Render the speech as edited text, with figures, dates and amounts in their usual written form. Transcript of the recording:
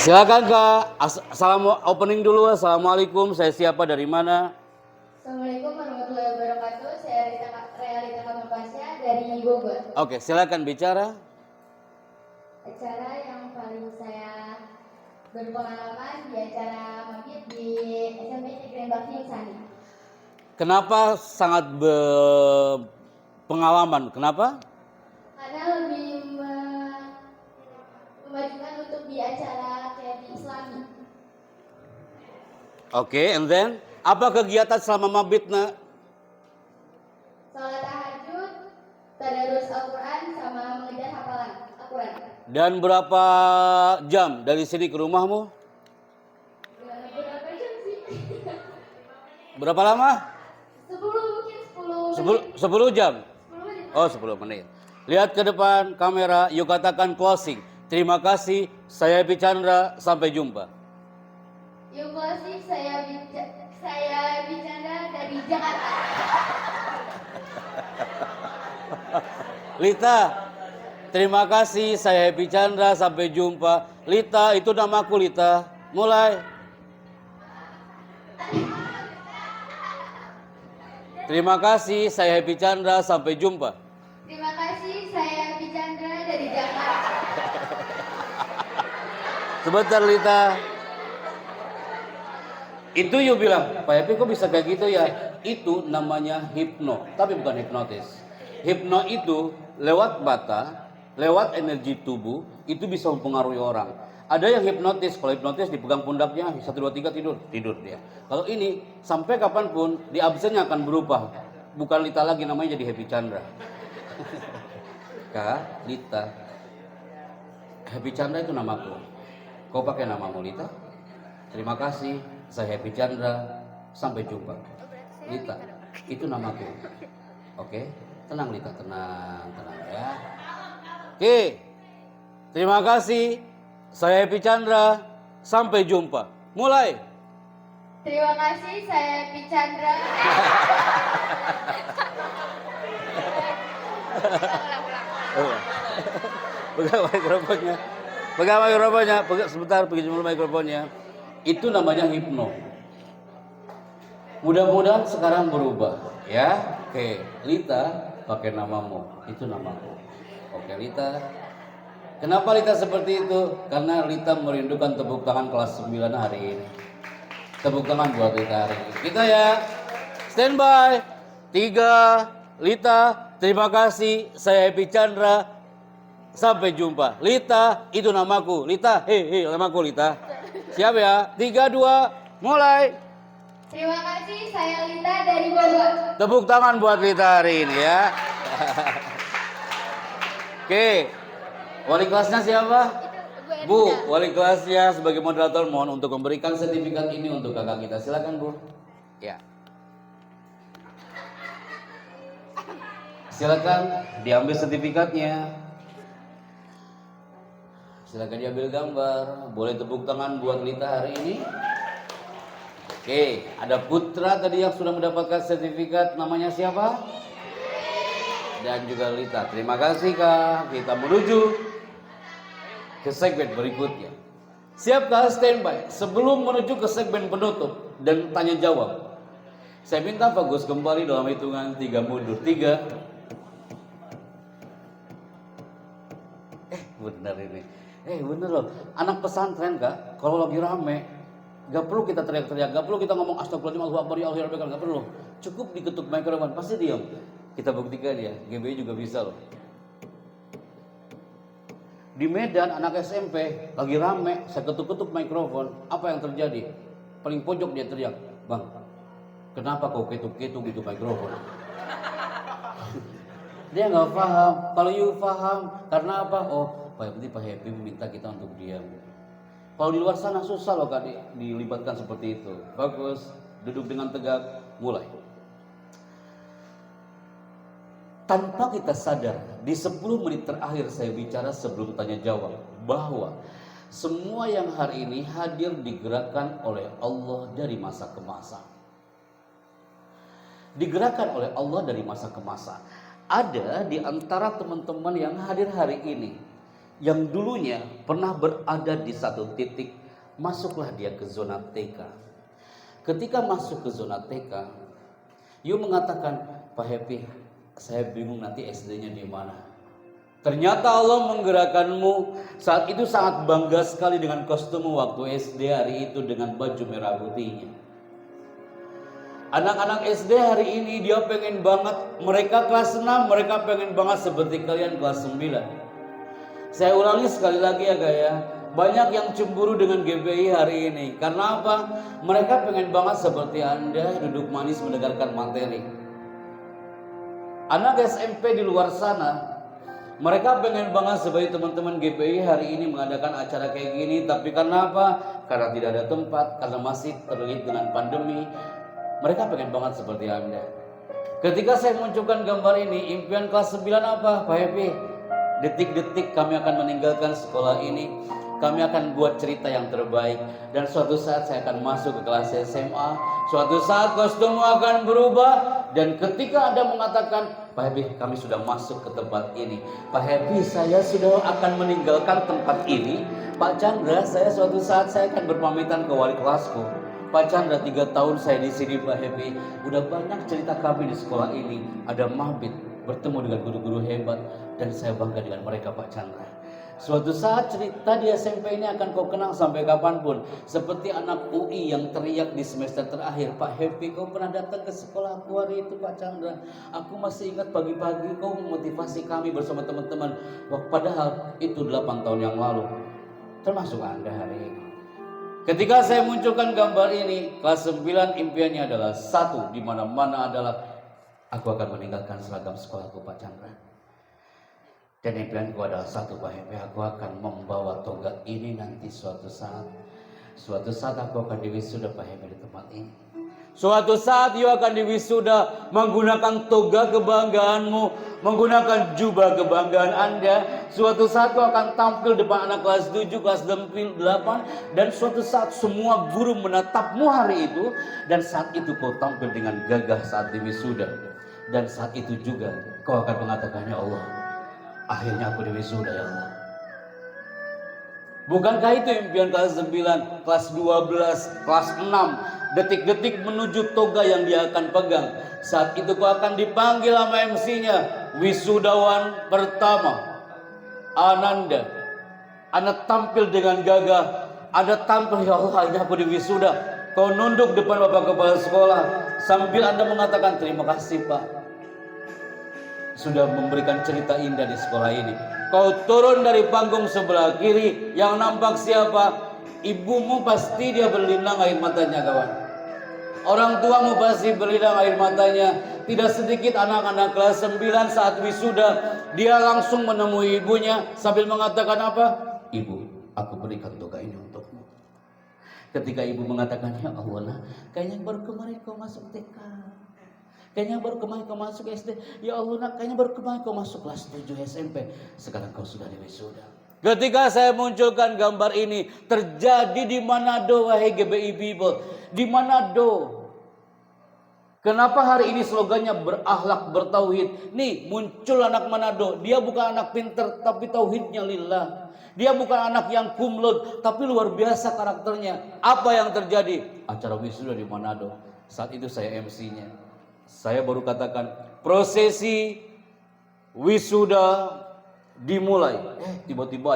Silakan Kak. Opening dulu. Assalamualaikum. Saya siapa, dari mana? Assalamualaikum warahmatullahi wabarakatuh. Saya Realita Kamapasya dari Bogor. Oke, silakan bicara. Acara yang paling saya berpengalaman di acara mabit di SMP Negeri Bakti Insani. Kenapa sangat berpengalaman? Kenapa? Karena lebih memajukan untuk di acara kayak di Islami. Oke, and then apa kegiatan selama mabit, nak? Salat tahajud, tadarus Al-Quran, sama mengejar hafalan Al-Quran. Dan berapa jam dari sini ke rumahmu? Berapa jam sih? Berapa lama? 10 10 jam. 10 menit. Oh, 10 menit. Lihat ke depan kamera, yuk katakan closing. Terima kasih, saya Epi Chandra, sampai jumpa. Yuk closing, saya Bicanda dari Jakarta. Lita, terima kasih, saya Epi Chandra, sampai jumpa. Lita, itu namaku Lita. Mulai. Terima kasih, saya Epi Chandra, sampai jumpa. Terima kasih, saya Bicanda dari Jakarta. Sebentar Lita. Itu you bilang, Pak Epi kok bisa kayak gitu ya? Itu namanya hipno, tapi bukan hipnotis. Hipno itu lewat mata, lewat energi tubuh, itu bisa mempengaruhi orang. Ada yang hipnotis, kalau hipnotis dipegang pundaknya, 1, 2, 3 tidur dia. Kalau ini, sampai kapanpun, di absennya akan berubah. Bukan Lita lagi, namanya jadi Happy Chandra. Kak, Lita. Happy Chandra itu namaku. Kau pakai namamu Lita? Terima kasih, saya Happy Chandra. Sampai jumpa. Lita, itu namaku. Oke, tenang Lita, tenang ya. Oke, terima kasih, saya Happy Chandra. Sampai jumpa. Mulai. Terima kasih, saya Bicanda. Pegang mikrofonnya. Pegang mikrofonnya. Sebentar, pergi dulu mikrofonnya. Itu namanya hipno. Mudah-mudahan sekarang berubah, ya. Oke, Lita pakai namamu. Itu namaku. Oke, Lita. Kenapa Lita seperti itu? Karena Lita merindukan tepuk tangan kelas 9 hari ini. Tepuk tangan buat Lita hari ini. Kita ya. Standby. 3, Lita, terima kasih. Saya Epi Chandra. Sampai jumpa. Lita, itu namaku. Lita, hei, namaku Lita. Siap ya? 3, 2, mulai. Terima kasih, saya Lita dari Bogor. Tepuk tangan buat Lita hari ini ya. Oke. Wali kelasnya siapa? Bu, wali kelasnya sebagai moderator mohon untuk memberikan sertifikat ini untuk kakak kita. Silakan Bu. Ya. Silakan diambil sertifikatnya. Silakan diambil gambar. Boleh tepuk tangan buat Lita hari ini. Oke, ada Putra tadi yang sudah mendapatkan sertifikat, namanya siapa? Dan juga Lita. Terima kasih Kak. Kita menuju ke segmen berikutnya. Siapkah standby? Sebelum menuju ke segmen penutup dan tanya jawab, saya minta fokus kembali dalam hitungan 3 mundur. 3. Bener ini. Bener loh. Anak pesantren Kak, kalau lagi rame, gak perlu kita teriak-teriak, gak perlu kita ngomong astagfirullahaladzim, Allahu Akbar, ya Allah, gak perlu. Cukup diketuk mikrofon, pasti diam. Kita buktikan ya, GBI juga bisa loh. Di Medan anak SMP lagi rame, saya ketuk-ketuk mikrofon, apa yang terjadi? Paling pojok dia teriak, Bang, kenapa kau ketuk-ketuk itu mikrofon? Dia nggak paham. Kalau you paham, karena apa? Oh, Pak Happy meminta kita untuk diam. Kalau di luar sana susah loh Kak dilibatkan seperti itu. Bagus, duduk dengan tegak, mulai. Tanpa kita sadar, di 10 menit terakhir saya bicara sebelum tanya jawab, bahwa semua yang hari ini hadir digerakkan oleh Allah dari masa ke masa. Digerakkan oleh Allah dari masa ke masa. Ada di antara teman-teman yang hadir hari ini yang dulunya pernah berada di satu titik, masuklah dia ke zona TK. Ketika masuk ke zona TK, Yu mengatakan, Pak Happy, saya bingung nanti SD-nya di mana. Ternyata Allah menggerakkanmu. Saat itu sangat bangga sekali dengan kostummu waktu SD hari itu dengan baju merah putihnya. Anak-anak SD hari ini dia pengen banget, mereka kelas 6, mereka pengen banget seperti kalian kelas 9. Saya ulangi sekali lagi ya gaya, banyak yang cemburu dengan GBI hari ini. Karena apa? Mereka pengen banget seperti Anda duduk manis mendengarkan materi. Anak SMP di luar sana, mereka pengen banget sebagai teman-teman GPI hari ini mengadakan acara kayak gini. Tapi karena apa? Karena tidak ada tempat, karena masih terlilit dengan pandemi. Mereka pengen banget seperti Anda. Ketika saya munculkan gambar ini, impian kelas 9 apa? Pak Happy, detik-detik kami akan meninggalkan sekolah ini. Kami akan buat cerita yang terbaik. Dan suatu saat saya akan masuk ke kelas SMA. Suatu saat kostummu akan berubah. Dan ketika Anda mengatakan, Pak Happy, kami sudah masuk ke tempat ini. Pak Happy, saya sudah akan meninggalkan tempat ini. Pak Chandra, saya suatu saat saya akan berpamitan ke wali kelasku. Pak Chandra, 3 tahun saya di sini Pak Happy. Udah banyak cerita kami di sekolah ini. Ada mabit, bertemu dengan guru-guru hebat. Dan saya bangga dengan mereka Pak Chandra. Suatu saat cerita di SMP ini akan kau kenang sampai kapanpun. Seperti anak UI yang teriak di semester terakhir, Pak Happy, kau pernah datang ke sekolah aku hari itu Pak Chandra. Aku masih ingat pagi-pagi kau memotivasi kami bersama teman-teman. Padahal itu 8 tahun yang lalu. Termasuk Anda hari ini. Ketika saya munculkan gambar ini, kelas 9 impiannya adalah satu, di mana-mana adalah aku akan meninggalkan seragam sekolahku Pak Chandra. Dan impianku adalah satu Pak Happy, aku akan membawa toga ini nanti suatu saat. Suatu saat aku akan diwisuda Pak Happy di tempat ini. Suatu saat you akan diwisuda menggunakan toga kebanggaanmu, menggunakan jubah kebanggaan Anda. Suatu saat kau akan tampil depan anak kelas 7, kelas 8, dan suatu saat semua guru menatapmu hari itu. Dan saat itu kau tampil dengan gagah saat diwisuda. Dan saat itu juga kau akan mengatakan, ya Allah, akhirnya aku diwisuda ya Allah. Bukankah itu impian kelas 9, kelas 12, kelas 6, detik-detik menuju toga yang dia akan pegang. Saat itu kau akan dipanggil sama MC-nya, wisudawan pertama, Ananda. Anda tampil dengan gagah, Anda tampil, ya Allah, akhirnya aku diwisuda. Kau nunduk depan Bapak Kepala Sekolah sambil Anda mengatakan, terima kasih Pak, sudah memberikan cerita indah di sekolah ini. Kau turun dari panggung sebelah kiri, yang nampak siapa? Ibumu pasti dia berlinang air matanya kawan. Orang tuamu pasti berlinang air matanya. Tidak sedikit anak-anak kelas 9 saat wisuda, dia langsung menemui ibunya sambil mengatakan apa? Ibu, aku berikan toga ini untukmu. Ketika ibu mengatakan, ya Allah, kayaknya baru kemarin kau masuk TK. Kayaknya baru kemarin kau masuk SD. Ya Allah nak, kayaknya baru kemarin kau masuk kelas 7 SMP. Sekarang kau sudah diwisuda. Ketika saya munculkan gambar ini, terjadi di Manado, wahai GBI people. Di Manado. Kenapa hari ini slogannya berakhlak bertauhid? Nih muncul anak Manado. Dia bukan anak pinter, tapi tauhidnya lillah. Dia bukan anak yang kumlot, tapi luar biasa karakternya. Apa yang terjadi? Acara wisuda di Manado. Saat itu saya MC-nya. Saya baru katakan, prosesi wisuda dimulai. Tiba-tiba ada